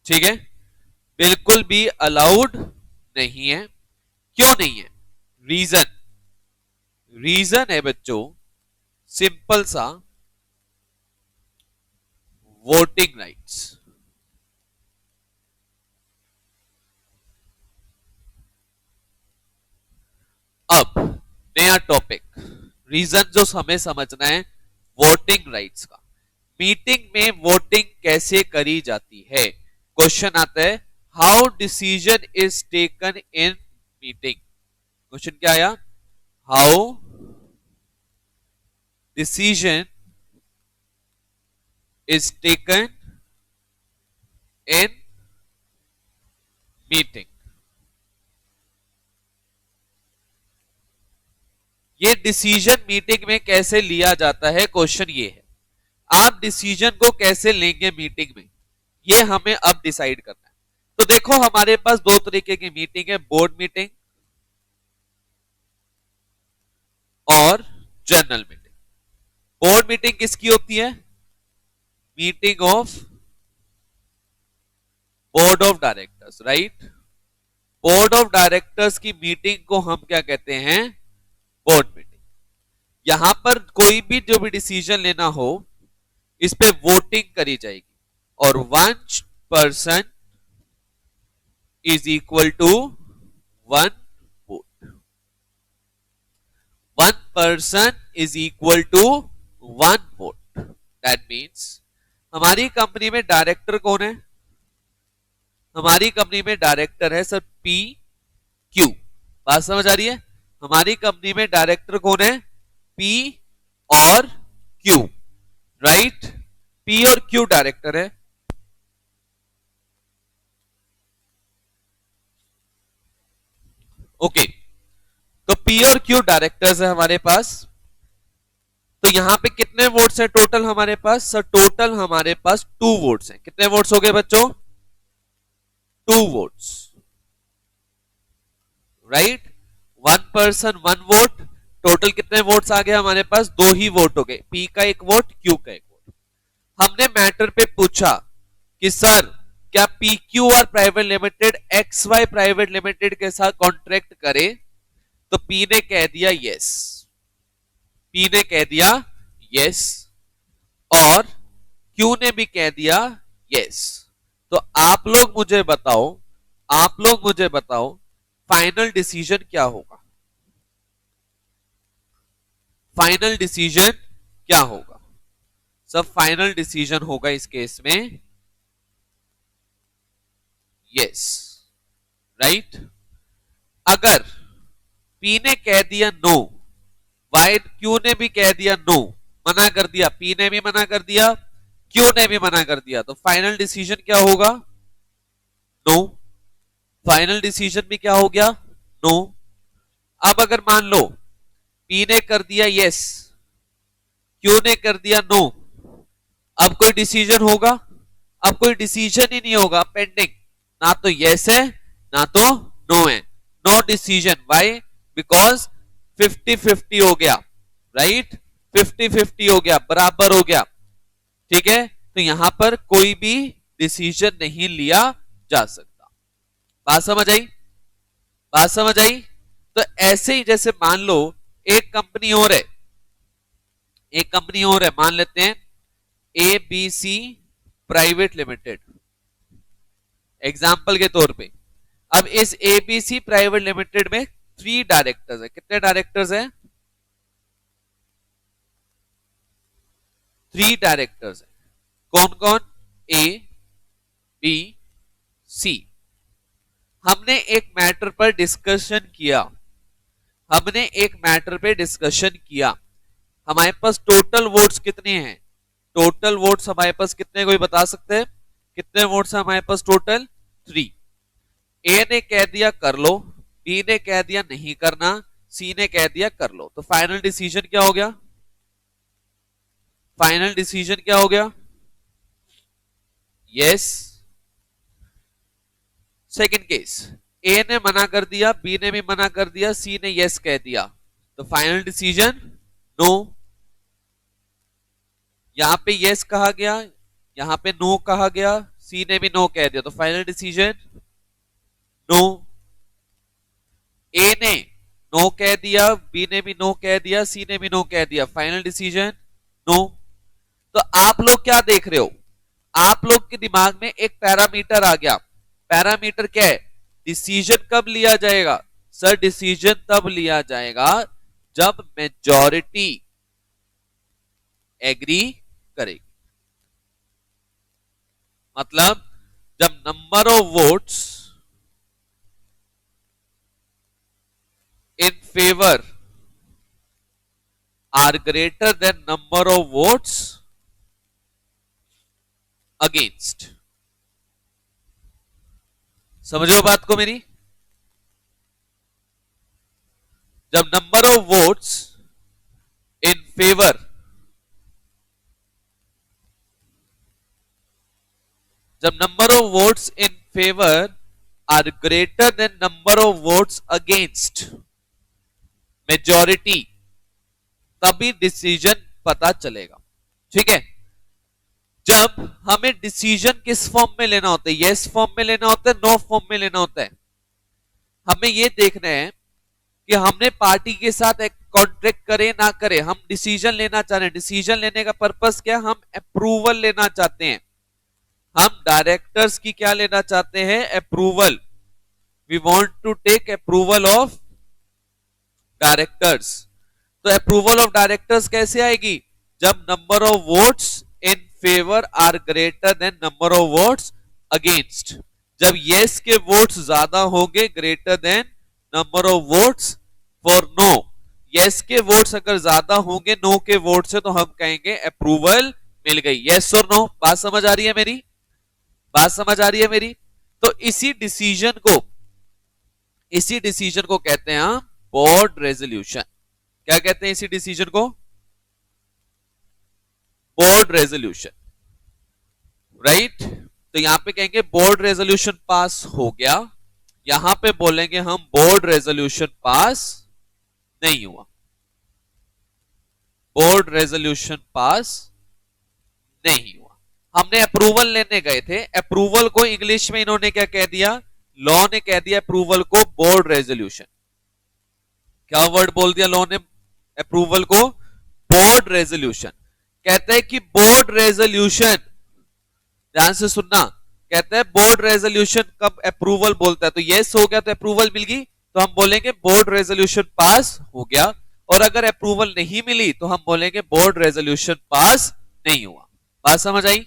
ठीक है, बिल्कुल भी अलाउड नहीं है। क्यों नहीं है? रीजन, रीजन है बच्चों सिंपल सा, वोटिंग राइट्स। अब नया टॉपिक, रीजन जो हमें समझना है वोटिंग राइट्स का। मीटिंग में वोटिंग कैसे करी जाती है? क्वेश्चन आता है how decision is taken in meeting. Question क्या आया? How decision is taken in meeting. ये डिसीजन मीटिंग में कैसे लिया जाता है, क्वेश्चन ये है। आप डिसीजन को कैसे लेंगे मीटिंग में, ये हमें अब डिसाइड करना है। तो देखो हमारे पास दो तरीके की मीटिंग है, बोर्ड मीटिंग और जनरल मीटिंग। बोर्ड मीटिंग किसकी होती है? Meeting of board of directors, right. Board of directors की मीटिंग को हम क्या कहते हैं? Board meeting. यहां पर कोई भी जो भी डिसीजन लेना हो इस पे वोटिंग करी जाएगी और 1 person is equal to 1 vote. 1 person is equal to 1 vote. That means हमारी कंपनी में डायरेक्टर कौन है? हमारी कंपनी में डायरेक्टर है सर पी क्यू। बात समझ आ रही है? हमारी कंपनी में डायरेक्टर कौन है? पी और क्यू, राइट। पी और क्यू डायरेक्टर है। ओके, तो पी और क्यू डायरेक्टर्स है हमारे पास। तो यहां पे कितने वोट्स हैं टोटल हमारे पास? सर टोटल हमारे पास 2 वोट्स हैं। कितने वोट्स हो गए बच्चों? 2 votes, right. 1 person 1 vote. Total कितने वोट्स आ गए हमारे पास? 2 ही वोट हो गए, पी का 1 वोट, क्यू का 1 वोट। हमने मैटर पे पूछा कि सर क्या P Q R private limited X Y private limited के साथ कॉन्ट्रैक्ट करे? तो पी ने कह दिया यस, पी ने कह दिया यस और क्यू ने भी कह दिया यस। तो आप लोग मुझे बताओ, आप लोग मुझे बताओ फाइनल डिसीजन क्या होगा? फाइनल डिसीजन क्या होगा? सब फाइनल डिसीजन होगा इस केस में यस, राइट। अगर पी ने कह दिया नो, वाई क्यू ने भी कह दिया नो, मना कर दिया, पी ने भी मना कर दिया, क्यू ने भी मना कर दिया, तो फाइनल डिसीजन क्या होगा? नो। फाइनल डिसीजन भी क्या हो गया? नो। अब अगर मान लो पी ने कर दिया यस, क्यू ने कर दिया नो, अब कोई डिसीजन होगा? अब कोई डिसीजन ही नहीं होगा, पेंडिंग। ना तो यस है ना तो नो है, नो डिसीजन। व्हाई? बिकॉज 50-50 हो गया, राइट। 50-50 हो गया, बराबर हो गया, ठीक है। तो यहां पर कोई भी डिसीजन नहीं लिया जा सकता। बात समझ आई? बात समझ आई? तो ऐसे ही जैसे मान लो एक कंपनी और है, एक कंपनी और है, मान लेते हैं A B C private limited, example के तौर पे। अब इस एबीसी प्राइवेट लिमिटेड में 3 डायरेक्टर्स है। कितने डायरेक्टर्स है? 3 डायरेक्टर्स है। कौन कौन? A B C. हमने एक मैटर पर डिस्कशन किया, हमने एक मैटर पे डिस्कशन किया। हमारे पास टोटल वोट्स कितने हैं? टोटल वोट्स हमारे पास कितने, कोई बता सकते हैं? कितने वोट्स हैं हमारे पास टोटल? 3। ए ने कह दिया कर लो, बी ने कह दिया नहीं करना, सी ने कह दिया कर लो। तो फाइनल डिसीजन क्या हो गया? फाइनल डिसीजन क्या हो गया? यस। सेकंड केस, ए ने मना कर दिया, बी ने भी मना कर दिया, सी ने यस कह दिया, तो फाइनल डिसीजन नो। यहां पे यस कहा गया, यहां पे नो कहा गया, सी ने भी नो कह दिया, तो फाइनल डिसीजन नो। ए ने नो कह दिया, बी ने भी नो कह दिया, सी ने भी नो कह दिया, फाइनल डिसीजन नो। तो आप लोग क्या देख रहे हो? आप लोग के दिमाग में एक पैरामीटर आ गया। पैरामीटर क्या है? डिसीजन कब लिया जाएगा? सर डिसीजन तब लिया जाएगा जब मेजॉरिटी एग्री करेगी। मतलब जब number of votes in favour are greater than number of votes against. समझ लो बात को मेरी? जब number of votes in favour जब number of votes in favour are greater than number of votes against majority, तभी डिसीजन पता चलेगा। ठीक है, जब हमें डिसीजन किस फॉर्म में लेना होता है, यस फॉर्म में लेना होता है, नो फॉर्म में लेना होता है, हमें यह देखना है कि हमने पार्टी के साथ एक कॉन्ट्रैक्ट करे ना करे, हम डिसीजन लेना चाह रहे हैं। डिसीजन लेने का पर्पस क्या, हम अप्रूवल लेना चाहते हैं, हम डायरेक्टर्स की क्या लेना चाहते हैं, approval. We want to take approval of directors. तो अप्रूवल ऑफ डायरेक्टर्स कैसे आएगी, जब number of votes in favour are greater than number of votes against, जब यस के वोट्स ज्यादा होंगे greater than number of votes for no. Yes के votes अगर ज्यादा होंगे नो के वोट से, तो हम कहेंगे अप्रूवल मिल गई। यस और नो, बात समझ आ रही है मेरी, बात समझ आ रही है मेरी। तो इसी डिसीजन को कहते हैं हम बोर्ड रेजोल्यूशन। क्या कहते हैं इसी डिसीजन को, बोर्ड रेजोल्यूशन, राइट। तो यहां पे कहेंगे बोर्ड रेजोल्यूशन पास हो गया, यहां पे बोलेंगे हम बोर्ड रेजोल्यूशन पास नहीं हुआ, बोर्ड रेजोल्यूशन पास नहीं हुआ। हमने अप्रूवल लेने गए थे, अप्रूवल को इंग्लिश में इन्होंने क्या कह दिया, लॉ ने कह दिया अप्रूवल को बोर्ड रेजोल्यूशन। क्या वर्ड बोल दिया लॉ ने अप्रूवल को, बोर्ड रेजोल्यूशन। कहते हैं कि बोर्ड रेजोल्यूशन, ध्यान से सुनना, कहते हैं बोर्ड रेजोल्यूशन कब अप्रूवल बोलता है, तो यस हो गया तो अप्रूवल मिल गई, तो हम बोलेंगे बोर्ड रेजोल्यूशन पास हो गया। और अगर अप्रूवल नहीं मिली तो हम बोलेंगे बोर्ड रेजोल्यूशन पास नहीं हुआ। बात समझ आई,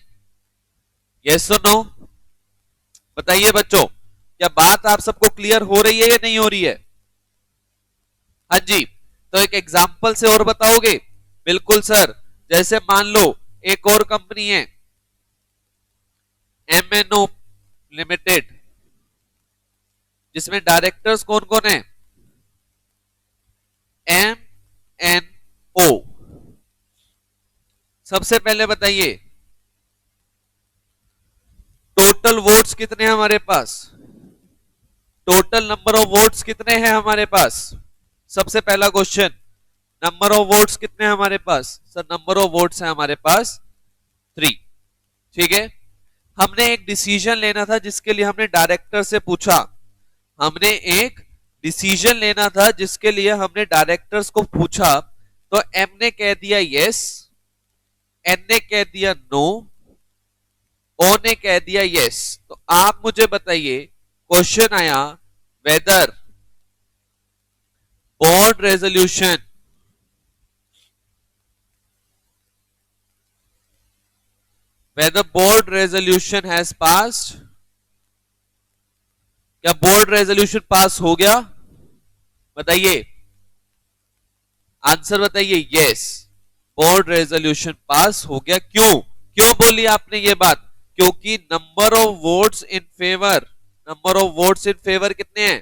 यस और नो, बताइए बच्चों, क्या बात आप सबको क्लियर हो रही है या नहीं हो रही है। हाँ जी, तो एक एग्जांपल से और बताओगे, बिल्कुल सर। जैसे मान लो एक और कंपनी है MNO लिमिटेड, जिसमें डायरेक्टर्स कौन कौन है, MNO। सबसे पहले बताइए टोटल वोट्स कितने हैं हमारे पास, टोटल नंबर ऑफ वोट्स कितने हैं हमारे पास। सबसे पहला क्वेश्चन, नंबर ऑफ वोट्स कितने हैं हमारे पास, सर नंबर ऑफ वोट्स है हमारे पास 3। ठीक है, हमने एक डिसीजन लेना था जिसके लिए हमने डायरेक्टर से पूछा, हमने एक डिसीजन लेना था जिसके लिए हमने डायरेक्टर्स को पूछा, तो एम ने कह दिया यस, एन ने कह दिया नो, ओ ने कह दिया यस। तो आप मुझे बताइए, क्वेश्चन आया whether board resolution whether board resolution has passed, क्या बोर्ड रेजोल्यूशन पास हो गया, बताइए, आंसर बताइए। यस, बोर्ड रेजोल्यूशन पास हो गया। क्यों, क्यों बोली आपने ये बात, क्योंकि number of votes in favour, number of votes in favour कितने हैं,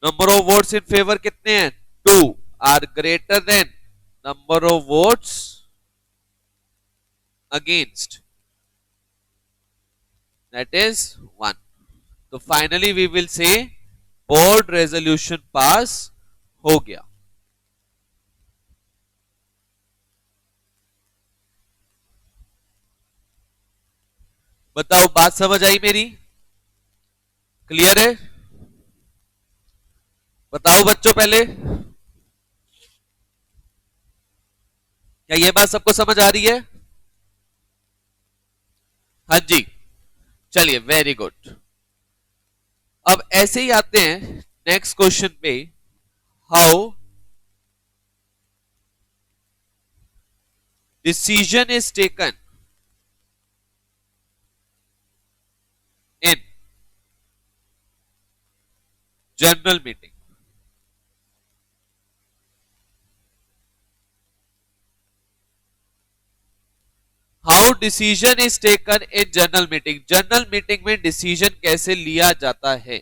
number of votes in favour कितने हैं, 2 are greater than number of votes against, that is 1. तो finally we will say board resolution pass हो गया। बताओ बात समझ आई मेरी, क्लियर है, बताओ बच्चों पहले, क्या ये बात सबको समझ आ रही है। हाँ जी, चलिए वेरी गुड। अब ऐसे ही आते हैं नेक्स्ट क्वेश्चन पे, how decision is taken in general meeting. How decision is taken in general meeting, general meeting में डिसीजन कैसे लिया जाता है,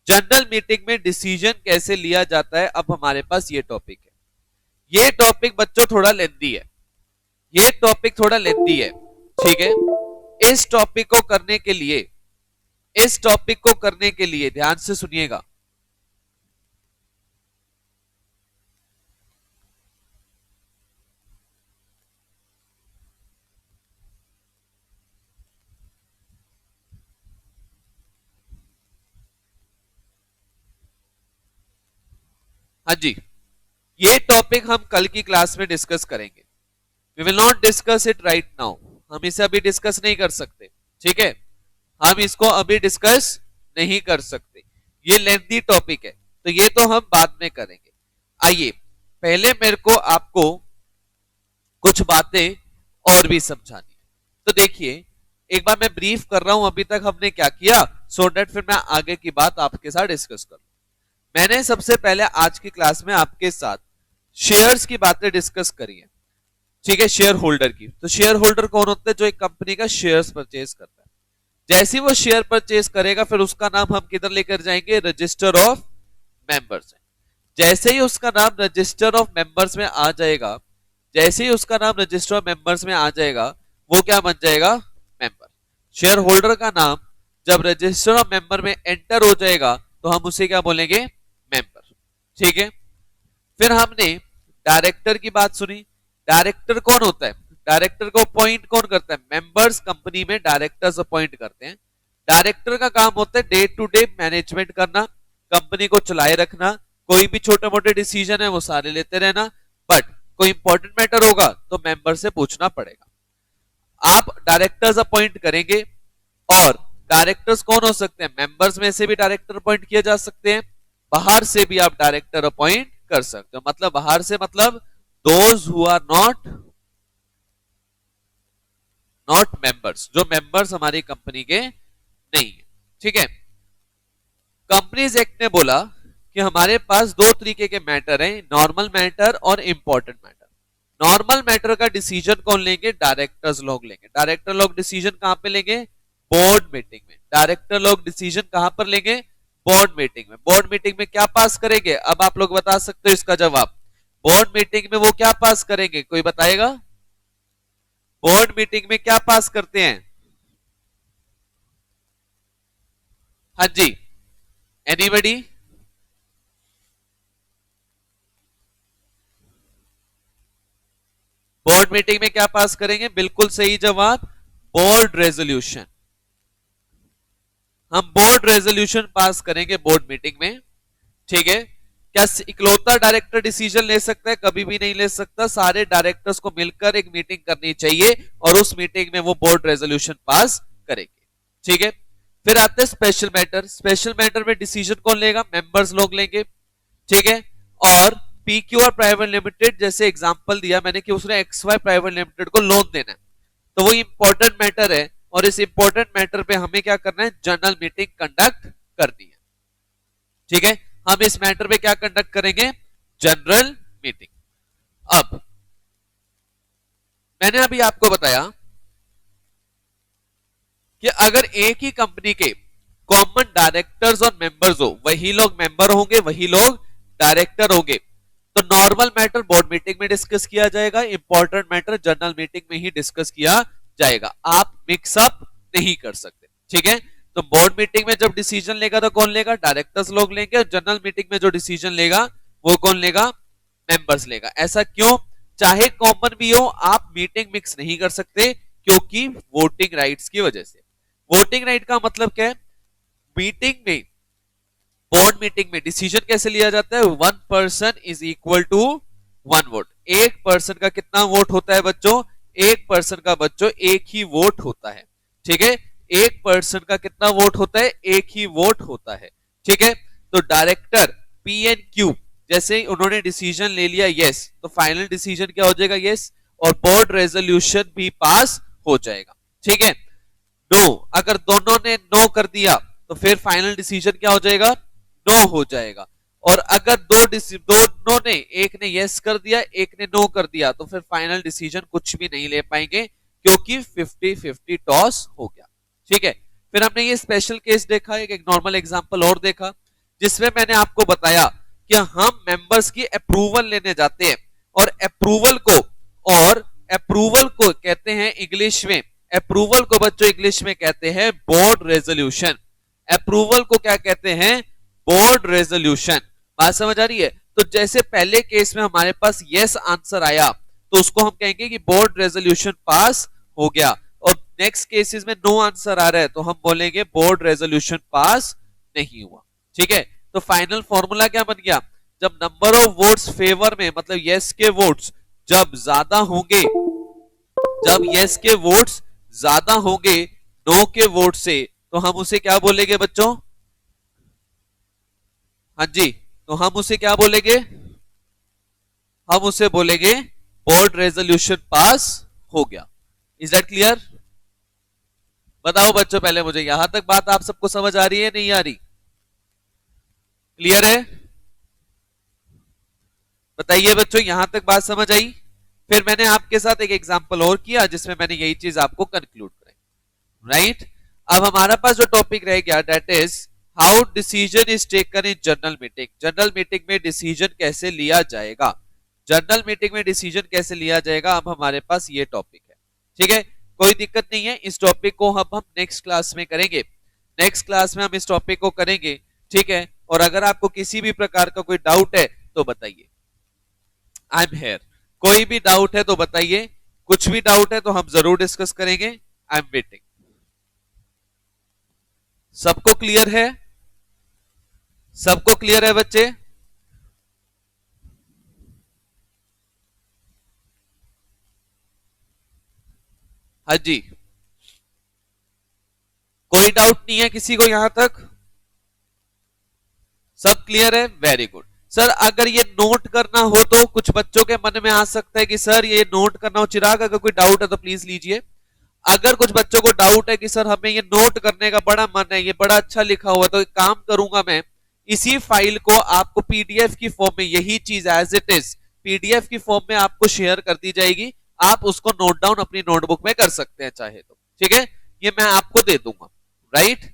जनरल मीटिंग में डिसीजन कैसे लिया जाता है। अब हमारे पास ये टॉपिक है, ये टॉपिक बच्चों थोड़ा लेंथी है, ये टॉपिक थोड़ा लेंथी है, ठीक है। इस टॉपिक को करने के लिए, इस टॉपिक को करने के लिए ध्यान से सुनिएगा। हाँ जी, ये टॉपिक हम कल की क्लास में डिस्कस करेंगे। We will not discuss it right now, हम इसे अभी डिस्कस नहीं कर सकते, ठीक है। हम इसको अभी डिस्कस नहीं कर सकते, ये लेंथी टॉपिक है, तो ये तो हम बाद में करेंगे। आइए पहले मेरे को आपको कुछ बातें और भी समझानी है। तो देखिए, एक बार मैं ब्रीफ कर रहा हूं अभी तक हमने क्या किया, सो दैट फिर मैं आगे की बात आपके साथ डिस्कस करूं। मैंने सबसे पहले आज की क्लास में आपके साथ शेयर्स की बातें डिस्कस करी है, ठीक है, शेयर होल्डर की। तो शेयर होल्डर कौन होता है, जो एक कंपनी का शेयर्स परचेज करता है। जैसे ही वो शेयर परचेज करेगा, फिर उसका नाम हम किधर लेकर जाएंगे, रजिस्टर ऑफ मेंबर्स। जैसे ही उसका नाम रजिस्टर ऑफ मेंबर्स में आ जाएगा, जैसे ही उसका नाम रजिस्टर ऑफ मेंबर्स में आ जाएगा, वो क्या बन जाएगा, मेंबर। शेयर होल्डर का नाम जब रजिस्टर ऑफ मेंबर में एंटर हो जाएगा, तो हम उसे क्या बोलेंगे, मेंबर, ठीक है। फिर हमने डायरेक्टर की बात सुनी। डायरेक्टर कौन होता है, डायरेक्टर को अपॉइंट कौन करता है, मेंबर्स कंपनी में डायरेक्टर्स अपॉइंट करते हैं। डायरेक्टर का काम होता है डे टू डे मैनेजमेंट करना, कंपनी को चलाए रखना, कोई भी छोटे मोटे डिसीजन है वो सारे लेते रहना, बट कोई इंपॉर्टेंट मैटर होगा तो मेंबर से पूछना पड़ेगा। आप डायरेक्टर्स अपॉइंट करेंगे, और डायरेक्टर्स कौन हो सकते हैं, मेंबर्स में से भी डायरेक्टर अपॉइंट किए जा सकते हैं, बाहर से भी आप डायरेक्टर अपॉइंट कर सकते हो। मतलब बाहर से मतलब those who are not members, जो मेंबर्स हमारी कंपनी के नहीं है, ठीक है। कंपनीज एक्ट ने बोला कि हमारे पास दो तरीके के मैटर हैं, नॉर्मल मैटर और इंपॉर्टेंट मैटर। नॉर्मल मैटर का डिसीजन कौन लेंगे, डायरेक्टर्स लोग लेंगे। डायरेक्टर लोग डिसीजन कहां पे लेंगे, बोर्ड मीटिंग में। डायरेक्टर लोग डिसीजन कहां पर लेंगे, बोर्ड मीटिंग में। बोर्ड मीटिंग में क्या पास करेंगे, अब आप लोग बता सकते हो इसका जवाब। बोर्ड मीटिंग में वो क्या पास करेंगे, कोई बताएगा, बोर्ड मीटिंग में क्या पास करते हैं, हाँ जी, एनीबडी, बोर्ड मीटिंग में क्या पास करेंगे, बिल्कुल सही जवाब, बोर्ड रेजोल्यूशन। हम बोर्ड रेजोल्यूशन पास करेंगे बोर्ड मीटिंग में, ठीक है। क्या इकलौता डायरेक्टर डिसीजन ले सकता है, कभी भी नहीं ले सकता। सारे डायरेक्टर्स को मिलकर एक मीटिंग करनी चाहिए, और उस मीटिंग में वो बोर्ड रेजोल्यूशन पास करेंगे, ठीक है। फिर आते हैं स्पेशल मैटर। स्पेशल मैटर में डिसीजन कौन लेगा, मेंबर्स लोग लेंगे, ठीक है। और पीक्यू और प्राइवेट लिमिटेड, जैसे एग्जांपल दिया मैंने कि उसने एक्सवाई प्राइवेट लिमिटेड को लोन देना है, तो वो इंपॉर्टेंट मैटर है, और इस इंपॉर्टेंट मैटर पे हमें क्या करना है, जनरल मीटिंग कंडक्ट करनी है, ठीक है। हम इस मैटर पे क्या कंडक्ट करेंगे, जनरल मीटिंग। अब मैंने अभी आपको बताया कि अगर एक ही कंपनी के कॉमन डायरेक्टर्स और मेंबर्स हो, वही लोग मेंबर होंगे, वही लोग डायरेक्टर होंगे, तो नॉर्मल मैटर बोर्ड मीटिंग में डिस्कस किया जाएगा, इंपॉर्टेंट मैटर जनरल मीटिंग में ही डिस्कस किया जाएगा। आप मिक्सअप नहीं कर सकते, ठीक है। तो बोर्ड मीटिंग में जब डिसीजन लेगा तो कौन लेगा, डायरेक्टर्स लोग लेंगे, और जनरल मीटिंग में जो डिसीजन लेगा वो कौन लेगा, मेंबर्स लेगा। ऐसा क्यों, चाहे कॉमन भी हो, आप मीटिंग मिक्स नहीं कर सकते, क्योंकि वोटिंग राइट्स की वजह से। वोटिंग राइट का मतलब क्या है, मीटिंग में, बोर्ड मीटिंग में डिसीजन कैसे लिया जाता है, one person is equal to one vote. एक पर्सन का कितना वोट होता है बच्चों, एक पर्सन का बच्चों एक ही वोट होता है, ठीक है। एक पर्सन का कितना वोट होता है, एक ही वोट होता है, ठीक है। तो डायरेक्टर पी एंड क्यू, जैसे ही उन्होंने डिसीजन ले लिया यस, तो फाइनल डिसीजन क्या हो जाएगा, यस, और बोर्ड रेजोल्यूशन भी पास हो जाएगा, ठीक है। नो, अगर दोनों ने नो कर दिया तो फिर फाइनल डिसीजन क्या हो जाएगा, नो हो जाएगा। और अगर दोनों ने, एक ने यस कर दिया, एक ने नो कर दिया, तो फिर फाइनल डिसीजन कुछ भी नहीं ले पाएंगे, क्योंकि 50-50 टॉस हो गया, ठीक है। फिर हमने ये स्पेशल केस देखा, एक नॉर्मल एग्जांपल और देखा, जिसमें मैंने आपको बताया कि हम मेंबर्स की अप्रूवल लेने जाते हैं, और अप्रूवल को कहते हैं इंग्लिश में, अप्रूवल को बच्चों इंग्लिश में कहते हैं बोर्ड रेजोल्यूशन। अप्रूवल को क्या कहते हैं? Board resolution. बात समझ आ रही है? तो जैसे पहले केस में हमारे पास यस आंसर आया तो उसको हम कहेंगे कि बोर्ड रेजोल्यूशन पास हो गया, और नेक्स्ट केसेस में नो आंसर आ रहा है तो हम बोलेंगे बोर्ड रेजोल्यूशन पास नहीं हुआ। ठीक है, तो फाइनल फॉर्मूला क्या बन गया? जब नंबर ऑफ वोट्स फेवर में, मतलब यस के वोट्स जब ज्यादा होंगे, जब यस के वोट्स ज्यादा होंगे नो के वोट से, तो हम उसे क्या बोलेंगे बच्चों? हाँ जी, तो हम उसे क्या बोलेंगे? हम उसे बोलेंगे बोर्ड रेजोल्यूशन पास हो गया। Is that clear? बताओ बच्चों, पहले मुझे यहां तक बात आप सबको समझ आ रही है नहीं आ रही? क्लियर है? बताइए बच्चों, यहां तक बात समझ आई? फिर मैंने आपके साथ एक एग्जांपल और किया जिसमें मैंने यही चीज आपको कंक्लूड कराई। राइट, अब हमारा पास जो टॉपिक रह गया that is how decision is taken in general meeting. General meeting में डिसीजन कैसे लिया जाएगा? जनरल मीटिंग में डिसीजन कैसे लिया जाएगा, अब हमारे पास ये टॉपिक है। ठीक है, कोई दिक्कत नहीं है, इस टॉपिक को अब हम नेक्स्ट क्लास में करेंगे। नेक्स्ट क्लास में हम इस टॉपिक को करेंगे। ठीक है, और अगर आपको किसी भी प्रकार का कोई डाउट है तो बताइए, आई एम हेयर। कोई भी डाउट है तो बताइए, कुछ भी डाउट है तो हम जरूर डिस्कस करेंगे। I am waiting. सबको क्लियर है? सबको क्लियर है बच्चे? हाँ जी, कोई डाउट नहीं है किसी को यहां तक? सब क्लियर है? Very good. सर अगर ये नोट करना हो तो कुछ बच्चों के मन में आ सकता है कि सर ये नोट करना हो। चिराग, अगर कोई डाउट है तो प्लीज लीजिए। अगर कुछ बच्चों को डाउट है कि सर हमें ये नोट करने का बड़ा मन है, ये बड़ा अच्छा लिखा हुआ है, तो एक काम करूंगा मैं, इसी फाइल को आपको पीडीएफ की फॉर्म में, यही चीज एज इट इज पीडीएफ की फॉर्म में आपको शेयर कर दी जाएगी। आप उसको नोट डाउन अपनी नोटबुक में कर सकते हैं चाहे तो। ठीक है, ये मैं आपको दे दूंगा। राइट,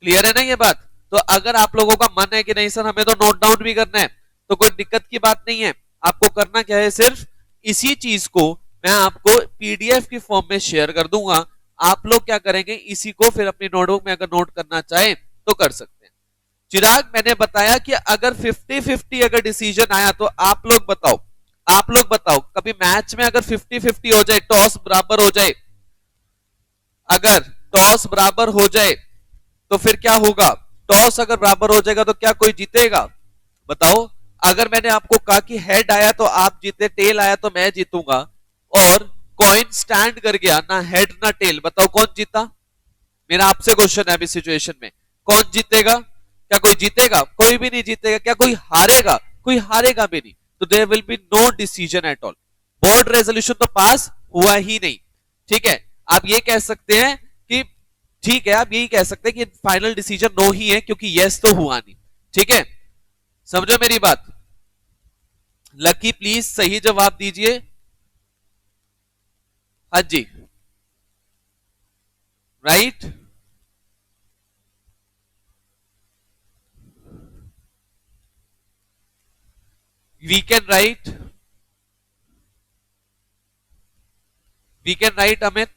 क्लियर है ना ये बात? तो अगर आप लोगों का मन है कि नहीं सर हमें तो नोट डाउन भी करना है, तो कोई दिक्कत की बात नहीं है। आपको करना क्या है, सिर्फ इसी चीज को मैं आपको पीडीएफ की फॉर्म में शेयर कर दूंगा। आप लोग क्या करेंगे, इसी को फिर अपनी नोटबुक में अगर नोट करना चाहे तो कर सकते हैं। चिराग, मैंने बताया कि अगर 50-50 अगर डिसीजन आया तो आप लोग बताओ, आप लोग बताओ, कभी मैच में अगर 50-50 हो जाए, टॉस बराबर हो जाए, अगर टॉस बराबर हो जाए तो फिर क्या होगा? टॉस अगर बराबर हो जाएगा तो क्या कोई जीतेगा? बताओ। अगर मैंने आपको कहा कि हेड आया तो आप जीते, टेल आया तो मैं जीतूंगा, और कॉइन स्टैंड कर गया, ना हेड ना टेल, बताओ कौन जीता? मेरा आपसे क्वेश्चन है अभी सिचुएशन में, कौन जीतेगा? क्या कोई जीतेगा? कोई भी नहीं जीतेगा। क्या कोई हारेगा? कोई हारेगा भी नहीं। तो there will be no decision at all. Board resolution तो पास हुआ ही नहीं। ठीक है, आप ये कह सकते हैं कि, ठीक है, आप यही कह सकते हैं कि फाइनल डिसीजन नो ही है क्योंकि यस तो हुआ नहीं। ठीक है, समझो मेरी बात? लकी प्लीज सही जवाब दीजिए। हाँ जी, right. We can write, we can write Amit.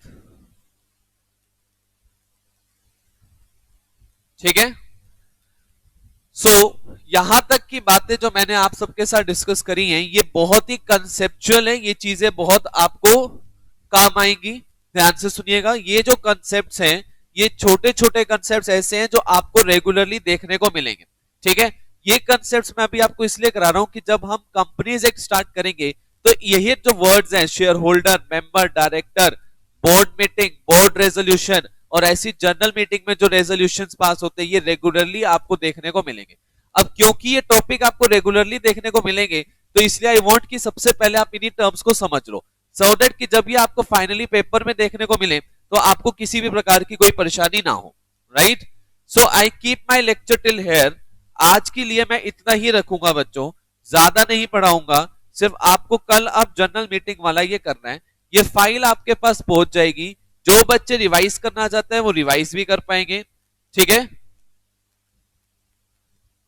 ठीक है, सो यहां तक की बातें जो मैंने आप सबके साथ डिस्कस करी हैं, ये बहुत ही कंसेप्चुअल है। ये चीजें बहुत आपको काम आएंगी। ध्यान से सुनिएगा, ये जो कंसेप्ट्स हैं, ये छोटे छोटे कंसेप्ट्स ऐसे हैं जो आपको रेगुलरली देखने को मिलेंगे। ठीक है, ये कंसेप्ट्स मैं अभी आपको इसलिए करा रहा हूं कि जब हम कंपनीज एक स्टार्ट करेंगे तो यही जो वर्ड्स हैं, share holder, member, director, board meeting, board resolution, और ऐसी जनरल मीटिंग में जो रेजोल्यूशंस पास होते हैं, ये रेगुलरली आपको देखने को मिलेंगे। अब क्योंकि ये टॉपिक आपको रेगुलरली देखने को मिलेंगे, तो इसलिए आई वांट कि सबसे पहले आप इन्हीं टर्म्स को समझ लो, सो दैट कि जब ये आपको फाइनली पेपर में देखने को मिले तो आपको किसी भी प्रकार की कोई परेशानी ना हो। Right, so I keep my lecture till here. आज के लिए मैं इतना ही रखूंगा बच्चों, ज्यादा नहीं पढ़ाऊंगा। सिर्फ आपको कल अब जनरल मीटिंग वाला ये करना है। ये फाइल आपके पास पहुंच जाएगी, जो बच्चे रिवाइज करना चाहते हैं वो रिवाइज भी कर पाएंगे। ठीक है,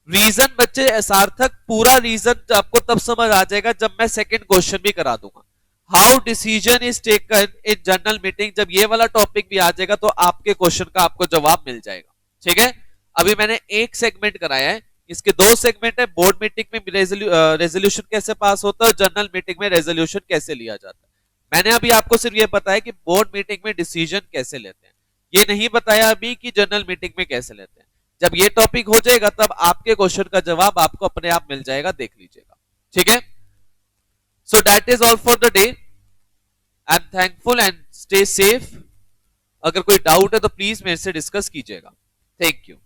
रीजन बच्चे सार्थक, पूरा रीजन आपको तब समझ आ जाएगा जब मैं सेकंड क्वेश्चन भी करा दूंगा। How decision is taken in general meeting, जब ये वाला टॉपिक भी आ जाएगा तो आपके क्वेश्चन का आपको जवाब मिल जाएगा। ठीक है, अभी मैंने एक सेगमेंट कराया है, इसके दो सेगमेंट है। बोर्ड मीटिंग में रेजोल्यूशन कैसे पास होता है, जनरल मीटिंग में रेजोल्यूशन कैसे लिया जाता है। मैंने अभी आपको सिर्फ ये बताया कि बोर्ड मीटिंग में डिसीजन कैसे लेते हैं, ये नहीं बताया अभी कि जनरल मीटिंग में कैसे लेते हैं। जब ये टॉपिक हो जाएगा तब आपके क्वेश्चन का जवाब आपको अपने आप मिल जाएगा, देख लीजिएगा। ठीक है, so that is all for the day. I am thankful and stay safe. अगर कोई डाउट है तो प्लीज मेरे से डिस्कस कीजिएगा। Thank you.